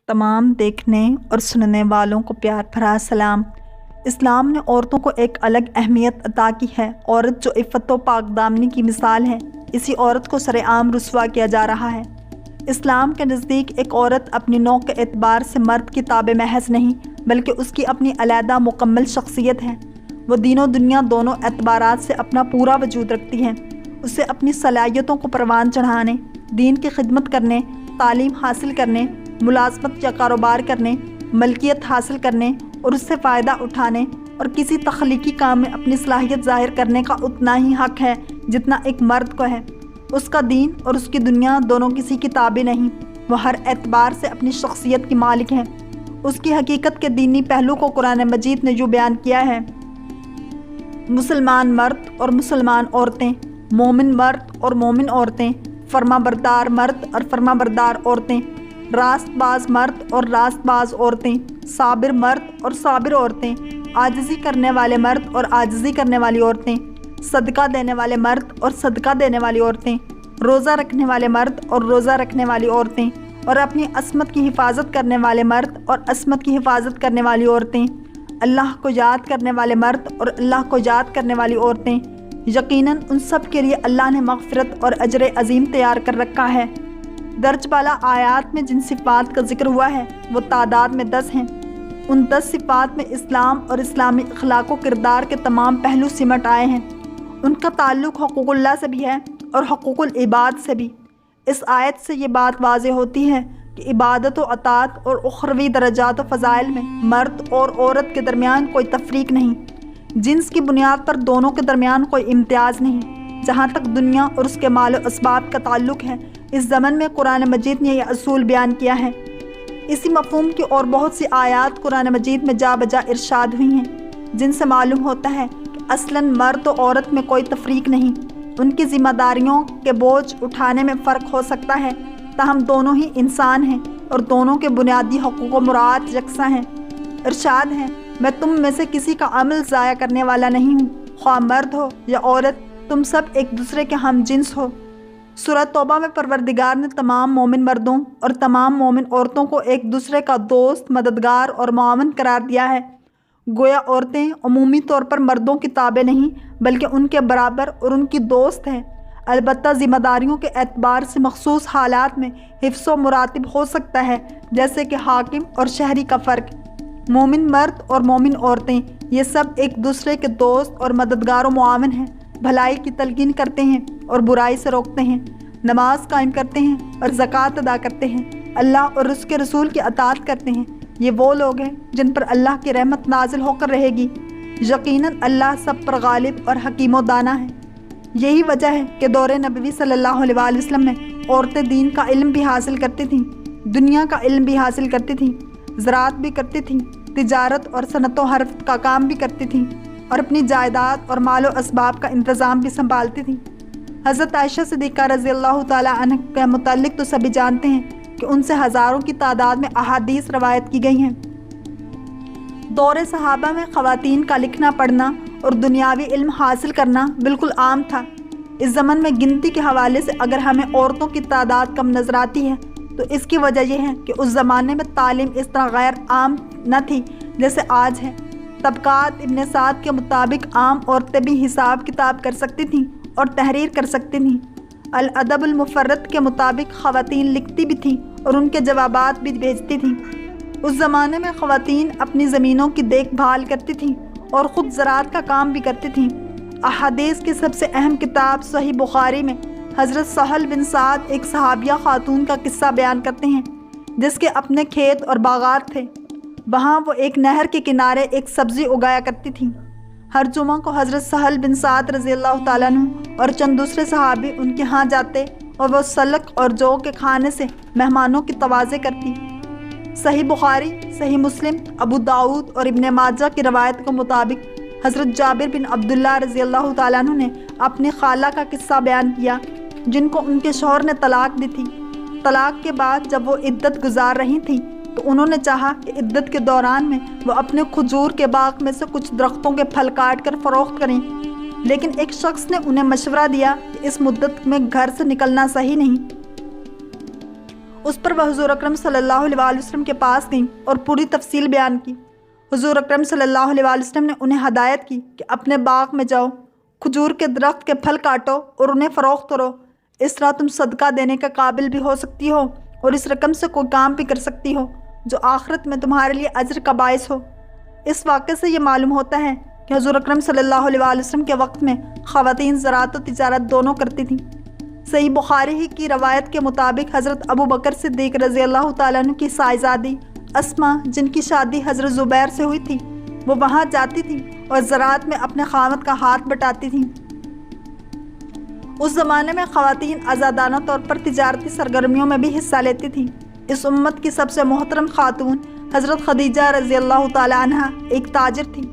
تمام دیکھنے اور سننے والوں کو پیار بھرا سلام۔ اسلام نے عورتوں کو ایک الگ اہمیت عطا کی ہے۔ عورت جو عفت و پاک دامنی کی مثال ہے، اسی عورت کو سرعام رسوا کیا جا رہا ہے۔ اسلام کے نزدیک ایک عورت اپنی نوع کے اعتبار سے مرد کی تابع محض نہیں، بلکہ اس کی اپنی علیحدہ مکمل شخصیت ہے۔ وہ دین و دنیا دونوں اعتبارات سے اپنا پورا وجود رکھتی ہے۔ اسے اپنی صلاحیتوں کو پروان چڑھانے، دین کی خدمت کرنے، تعلیم حاصل کرنے، ملازمت یا کاروبار کرنے، ملکیت حاصل کرنے اور اس سے فائدہ اٹھانے اور کسی تخلیقی کام میں اپنی صلاحیت ظاہر کرنے کا اتنا ہی حق ہے جتنا ایک مرد کو ہے۔ اس کا دین اور اس کی دنیا دونوں کسی کی تابع نہیں، وہ ہر اعتبار سے اپنی شخصیت کی مالک ہے۔ اس کی حقیقت کے دینی پہلو کو قرآن مجید نے یوں بیان کیا ہے: مسلمان مرد اور مسلمان عورتیں، مومن مرد اور مومن عورتیں، فرما بردار مرد اور فرما بردار عورتیں، راست باز مرد اور راست باز عورتیں، صابر مرد اور صابر عورتیں، عاجزی کرنے والے مرد اور عاجزی کرنے والی عورتیں، صدقہ دینے والے مرد اور صدقہ دینے والی عورتیں، روزہ رکھنے والے مرد اور روزہ رکھنے والی عورتیں، اور اپنی عصمت کی حفاظت کرنے والے مرد اور عصمت کی حفاظت کرنے والی عورتیں، اللہ کو یاد کرنے والے مرد اور اللہ کو یاد کرنے والی عورتیں۔ یقیناً ان سب کے لیے اللہ نے مغفرت اور اجر عظیم تیار کر رکھا ہے۔ درج بالا آیات میں جن صفات کا ذکر ہوا ہے وہ تعداد میں 10 ہیں۔ ان 10 صفات میں اسلام اور اسلامی اخلاق و کردار کے تمام پہلو سمٹ آئے ہیں۔ ان کا تعلق حقوق اللہ سے بھی ہے اور حقوق العباد سے بھی۔ اس آیت سے یہ بات واضح ہوتی ہے کہ عبادت و اطاعت اور اخروی درجات و فضائل میں مرد اور عورت کے درمیان کوئی تفریق نہیں۔ جنس کی بنیاد پر دونوں کے درمیان کوئی امتیاز نہیں۔ جہاں تک دنیا اور اس کے مال و اسباب کا تعلق ہے، اس زمن میں قرآن مجید نے یہ اصول بیان کیا ہے۔ اسی مفہوم کی اور بہت سی آیات قرآن مجید میں جا بجا ارشاد ہوئی ہیں، جن سے معلوم ہوتا ہے کہ اصلاً مرد و عورت میں کوئی تفریق نہیں۔ ان کی ذمہ داریوں کے بوجھ اٹھانے میں فرق ہو سکتا ہے، تاہم دونوں ہی انسان ہیں اور دونوں کے بنیادی حقوق و مراعات یکساں ہیں۔ ارشاد ہے: میں تم میں سے کسی کا عمل ضائع کرنے والا نہیں ہوں، خواہ مرد ہو یا عورت، تم سب ایک دوسرے کے ہم جنس ہو۔ سورہ توبہ میں پروردگار نے تمام مومن مردوں اور تمام مومن عورتوں کو ایک دوسرے کا دوست، مددگار اور معاون قرار دیا ہے۔ گویا عورتیں عمومی طور پر مردوں کی تابع نہیں، بلکہ ان کے برابر اور ان کی دوست ہیں۔ البتہ ذمہ داریوں کے اعتبار سے مخصوص حالات میں حفظ و مراتب ہو سکتا ہے، جیسے کہ حاکم اور شہری کا فرق۔ مومن مرد اور مومن عورتیں یہ سب ایک دوسرے کے دوست اور مددگار و معاون ہیں، بھلائی کی تلقین کرتے ہیں اور برائی سے روکتے ہیں، نماز قائم کرتے ہیں اور زکوٰۃ ادا کرتے ہیں، اللہ اور اس کے رسول کی اطاعت کرتے ہیں۔ یہ وہ لوگ ہیں جن پر اللہ کی رحمت نازل ہو کر رہے گی۔ یقیناً اللہ سب پر غالب اور حکیم و دانا ہے۔ یہی وجہ ہے کہ دور نبوی صلی اللہ علیہ وآلہ وسلم میں عورتیں دین کا علم بھی حاصل کرتی تھیں، دنیا کا علم بھی حاصل کرتی تھیں، زراعت بھی کرتی تھیں، تجارت اور صنعت و حرفت کا کام بھی کرتی تھیں، اور اپنی جائیداد اور مال و اسباب کا انتظام بھی سنبھالتی تھیں۔ حضرت عائشہ صدیقہ رضی اللہ تعالیٰ عنہ کے متعلق تو سبھی جانتے ہیں کہ ان سے ہزاروں کی تعداد میں احادیث روایت کی گئی ہیں۔ دور صحابہ میں خواتین کا لکھنا پڑھنا اور دنیاوی علم حاصل کرنا بالکل عام تھا۔ اس زمن میں گنتی کے حوالے سے اگر ہمیں عورتوں کی تعداد کم نظر آتی ہے تو اس کی وجہ یہ ہے کہ اس زمانے میں تعلیم اس طرح غیر عام نہ تھی جیسے آج ہے۔ طبقات ابن سعد کے مطابق عام عورتیں بھی حساب کتاب کر سکتی تھیں اور تحریر کر سکتی تھیں۔ الادب المفرد کے مطابق خواتین لکھتی بھی تھیں اور ان کے جوابات بھی بھیجتی تھیں۔ اس زمانے میں خواتین اپنی زمینوں کی دیکھ بھال کرتی تھیں اور خود زراعت کا کام بھی کرتی تھیں۔ احادیث کی سب سے اہم کتاب صحیح بخاری میں حضرت سہل بن سعد ایک صحابیہ خاتون کا قصہ بیان کرتے ہیں جس کے اپنے کھیت اور باغات تھے۔ وہاں وہ ایک نہر کے کنارے ایک سبزی اگایا کرتی تھیں۔ ہر جمعہ کو حضرت سہل بن سعد رضی اللہ تعالیٰ عنہ اور چند دوسرے صحابی ان کے ہاں جاتے اور وہ سلق اور جو کے کھانے سے مہمانوں کی توازے کرتی۔ صحیح بخاری، صحیح مسلم، ابو داؤد اور ابن ماجہ کی روایت کے مطابق حضرت جابر بن عبداللہ رضی اللہ تعالیٰ عنہ نے اپنی خالہ کا قصہ بیان کیا جن کو ان کے شوہر نے طلاق دی تھی۔ طلاق کے بعد جب وہ عدت گزار رہی تھیں تو انہوں نے چاہا کہ عدت کے دوران میں وہ اپنے کھجور کے باغ میں سے کچھ درختوں کے پھل کاٹ کر فروخت کریں، لیکن ایک شخص نے انہیں مشورہ دیا کہ اس مدت میں گھر سے نکلنا صحیح نہیں۔ اس پر وہ حضور اکرم صلی اللہ علیہ وسلم کے پاس گئیں اور پوری تفصیل بیان کی۔ حضور اکرم صلی اللہ علیہ وسلم نے انہیں ہدایت کی کہ اپنے باغ میں جاؤ، کھجور کے درخت کے پھل کاٹو اور انہیں فروخت کرو، اس طرح تم صدقہ دینے کے قابل بھی ہو سکتی ہو اور اس رقم سے کوئی کام بھی کر سکتی ہو جو آخرت میں تمہارے لیے اجر کا باعث ہو۔ اس واقعے سے یہ معلوم ہوتا ہے کہ حضور اکرم صلی اللہ علیہ وسلم کے وقت میں خواتین زراعت و تجارت دونوں کرتی تھیں۔ صحیح بخاری ہی کی روایت کے مطابق حضرت ابو بکر صدیق رضی اللہ تعالیٰ عنہ کی صاحبزادی اسما، جن کی شادی حضرت زبیر سے ہوئی تھی، وہ وہاں جاتی تھیں اور زراعت میں اپنے خاوند کا ہاتھ بٹاتی تھیں۔ اس زمانے میں خواتین آزادانہ طور پر تجارتی سرگرمیوں میں بھی حصہ لیتی تھیں۔ اس امت کی سب سے محترم خاتون حضرت خدیجہ رضی اللہ تعالیٰ عنہ ایک تاجر تھیں۔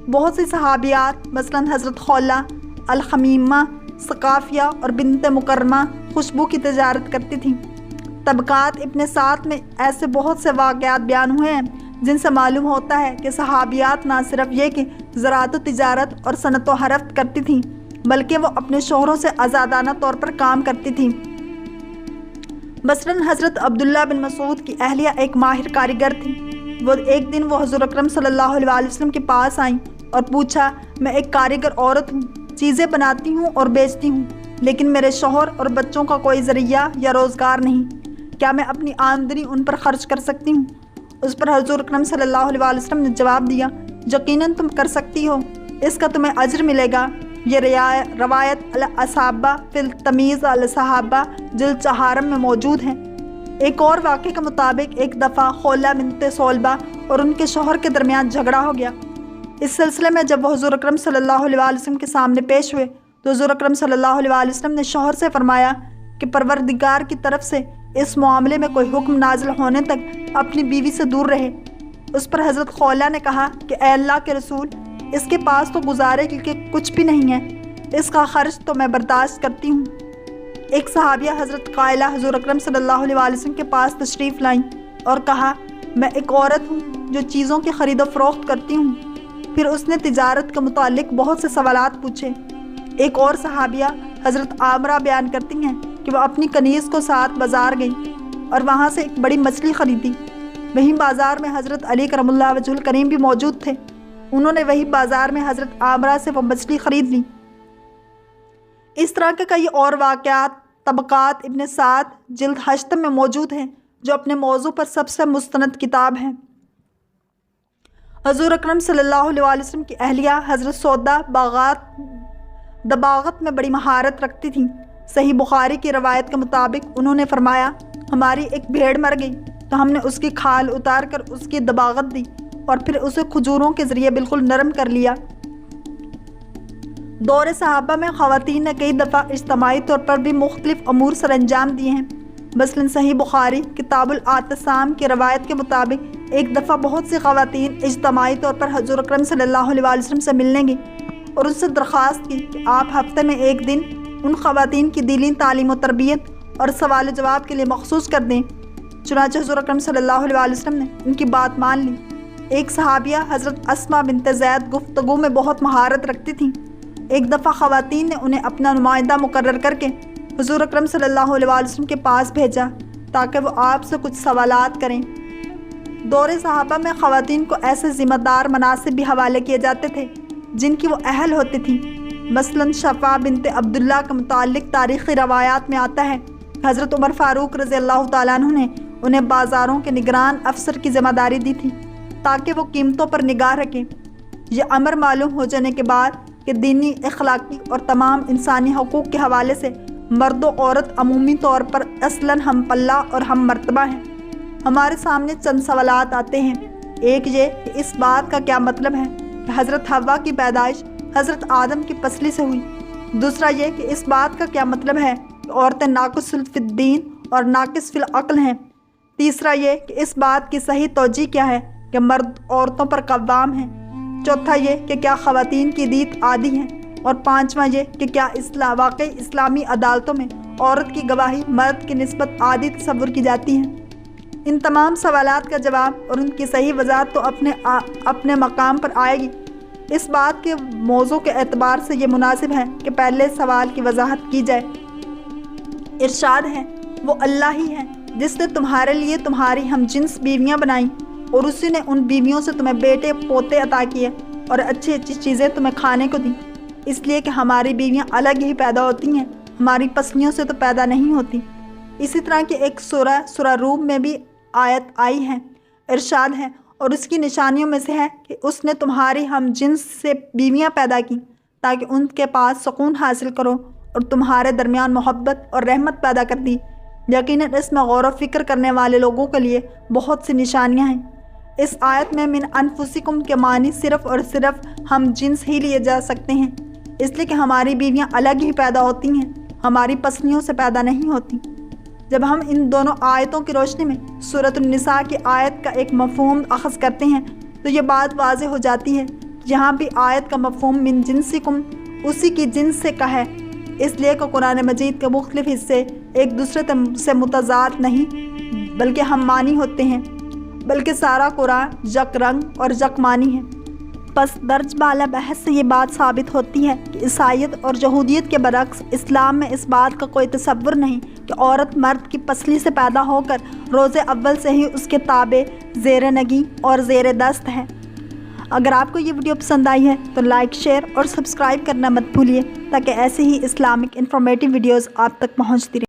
بہت سی صحابیات مثلاً حضرت خولہ، الخمیمہ، ثقافیہ اور بنت مکرمہ خوشبو کی تجارت کرتی تھیں۔ طبقات ابن سعد میں ایسے بہت سے واقعات بیان ہوئے ہیں جن سے معلوم ہوتا ہے کہ صحابیات نہ صرف یہ کہ زراعت و تجارت اور صنعت و حرفت کرتی تھیں بلکہ وہ اپنے شوہروں سے آزادانہ طور پر کام کرتی تھیں۔ مثلاً حضرت عبداللہ بن مسعود کی اہلیہ ایک ماہر کاریگر تھی۔ ایک دن وہ حضور اکرم صلی اللہ علیہ وسلم کے پاس آئیں اور پوچھا، میں ایک کاریگر عورت ہوں، چیزیں بناتی ہوں اور بیچتی ہوں، لیکن میرے شوہر اور بچوں کا کوئی ذریعہ یا روزگار نہیں، کیا میں اپنی آمدنی ان پر خرچ کر سکتی ہوں؟ اس پر حضور اکرم صلی اللہ علیہ وسلم نے جواب دیا، یقیناً تم کر سکتی ہو، اس کا تمہیں اجر ملے گا۔ یہ روایت الاصحابہ فی التمیز الصحابہ جلد 4 میں موجود ہے۔ ایک اور واقعے کے مطابق ایک دفعہ خولہ بنت صلبہ اور ان کے شوہر کے درمیان جھگڑا ہو گیا۔ اس سلسلے میں جب وہ حضور اکرم صلی اللہ علیہ وسلم کے سامنے پیش ہوئے تو حضور اکرم صلی اللہ علیہ وسلم نے شوہر سے فرمایا کہ پروردگار کی طرف سے اس معاملے میں کوئی حکم نازل ہونے تک اپنی بیوی سے دور رہے۔ اس پر حضرت خولہ نے کہا کہ اے اللہ کے رسول، اس کے پاس تو گزارے کے کچھ بھی نہیں ہے، اس کا خرچ تو میں برداشت کرتی ہوں۔ ایک صحابیہ حضرت قائلہ حضور اکرم صلی اللہ علیہ وسلم کے پاس تشریف لائیں اور کہا، میں ایک عورت ہوں جو چیزوں کی خرید و فروخت کرتی ہوں۔ پھر اس نے تجارت کے متعلق بہت سے سوالات پوچھے۔ ایک اور صحابیہ حضرت عامرہ بیان کرتی ہیں کہ وہ اپنی کنیز کو ساتھ بازار گئیں اور وہاں سے ایک بڑی مچھلی خریدی۔ وہیں بازار میں حضرت علی کرم اللہ وجہ الکریم بھی موجود تھے، انہوں نے وہی بازار میں حضرت عامرہ سے وہ مچھلی خرید لی۔ اس طرح کے کئی اور واقعات طبقات ابن سعد جلد 8 میں موجود ہیں جو اپنے موضوع پر سب سے مستند کتاب ہیں۔ حضور اکرم صلی اللہ علیہ وسلم کی اہلیہ حضرت سودا دباغت میں بڑی مہارت رکھتی تھیں۔ صحیح بخاری کی روایت کے مطابق انہوں نے فرمایا، ہماری ایک بھیڑ مر گئی تو ہم نے اس کی کھال اتار کر اس کی دباغت دی اور پھر اسے کھجوروں کے ذریعے بالکل نرم کر لیا۔ دور صحابہ میں خواتین نے کئی دفعہ اجتماعی طور پر بھی مختلف امور سر انجام دیے ہیں۔ مثلاً صحیح بخاری کتاب الاعتصام کی روایت کے مطابق ایک دفعہ بہت سی خواتین اجتماعی طور پر حضور اکرم صلی اللہ علیہ وسلم سے ملنے گئیں اور ان سے درخواست کی کہ آپ ہفتے میں ایک دن ان خواتین کی دینی تعلیم و تربیت اور سوال و جواب کے لیے مخصوص کر دیں۔ چنانچہ حضور اکرم صلی اللہ علیہ وسلم نے ان کی بات مان لی۔ ایک صحابیہ حضرت اسما بنت زید گفتگو میں بہت مہارت رکھتی تھیں۔ ایک دفعہ خواتین نے انہیں اپنا نمائندہ مقرر کر کے حضور اکرم صلی اللہ علیہ وسلم کے پاس بھیجا تاکہ وہ آپ سے کچھ سوالات کریں۔ دور صحابہ میں خواتین کو ایسے ذمہ دار مناصب بھی حوالے کیے جاتے تھے جن کی وہ اہل ہوتی تھیں۔ مثلاً شفا بنت عبداللہ کے متعلق تاریخی روایات میں آتا ہے کہ حضرت عمر فاروق رضی اللہ تعالیٰ عنہ نے انہیں بازاروں کے نگران افسر کی ذمہ داری دی تھی تاکہ وہ قیمتوں پر نگاہ رکھیں۔ یہ امر معلوم ہو جانے کے بعد کہ دینی، اخلاقی اور تمام انسانی حقوق کے حوالے سے مرد و عورت عمومی طور پر اصلاً ہم پلہ اور ہم مرتبہ ہیں، ہمارے سامنے چند سوالات آتے ہیں۔ ایک یہ کہ اس بات کا کیا مطلب ہے کہ حضرت حوا کی پیدائش حضرت آدم کی پسلی سے ہوئی؟ دوسرا یہ کہ اس بات کا کیا مطلب ہے کہ عورتیں ناقص فی الدین اور ناقص فی العقل ہیں؟ تیسرا یہ کہ اس بات کی صحیح توجیہ کیا ہے کہ مرد عورتوں پر قوام ہیں؟ چوتھا یہ کہ کیا خواتین کی دیت عادی ہیں؟ اور پانچواں یہ کہ کیا واقعی اسلامی عدالتوں میں عورت کی گواہی مرد کی نسبت عادی تصور کی جاتی ہے؟ ان تمام سوالات کا جواب اور ان کی صحیح وضاحت تو اپنے مقام پر آئے گی۔ اس بات کے موضوع کے اعتبار سے یہ مناسب ہے کہ پہلے سوال کی وضاحت کی جائے۔ ارشاد ہے، وہ اللہ ہی ہیں جس نے تمہارے لیے تمہاری ہم جنس بیویاں بنائیں اور اسی نے ان بیویوں سے تمہیں بیٹے پوتے عطا کیے اور اچھی اچھی چیزیں تمہیں کھانے کو دیں، اس لیے کہ ہماری بیویاں الگ ہی پیدا ہوتی ہیں، ہماری پسلیوں سے تو پیدا نہیں ہوتی۔ اسی طرح کی ایک سورہ روم میں بھی آیت آئی ہے، ارشاد ہے، اور اس کی نشانیوں میں سے ہے کہ اس نے تمہاری ہم جنس سے بیویاں پیدا کی تاکہ ان کے پاس سکون حاصل کرو اور تمہارے درمیان محبت اور رحمت پیدا کر دی۔ یقیناً اس میں غور و فکر کرنے والے لوگوں کے لیے بہت سی نشانیاں ہیں۔ اس آیت میں من انفسکم کے معنی صرف اور صرف ہم جنس ہی لیے جا سکتے ہیں، اس لیے کہ ہماری بیویاں الگ ہی پیدا ہوتی ہیں، ہماری پسلیوں سے پیدا نہیں ہوتی۔ جب ہم ان دونوں آیتوں کی روشنی میں سورۃ النساء کی آیت کا ایک مفہوم اخذ کرتے ہیں تو یہ بات واضح ہو جاتی ہے، یہاں بھی آیت کا مفہوم من جنسکم اسی کی جنس سے کا ہے، اس لیے کہ قرآن مجید کے مختلف حصے ایک دوسرے سے متضاد نہیں بلکہ ہم معنی ہوتے ہیں، بلکہ سارا قرآن یک رنگ اور یک معنی ہے۔ پس درج بالا بحث سے یہ بات ثابت ہوتی ہے کہ عیسائیت اور یہودیت کے برعکس اسلام میں اس بات کا کوئی تصور نہیں کہ عورت مرد کی پسلی سے پیدا ہو کر روز اول سے ہی اس کے تابع زیر نگی اور زیر دست ہے۔ اگر آپ کو یہ ویڈیو پسند آئی ہے تو لائک، شیئر اور سبسکرائب کرنا مت بھولیے تاکہ ایسے ہی اسلامک انفارمیٹیو ویڈیوز آپ تک پہنچتی رہیں۔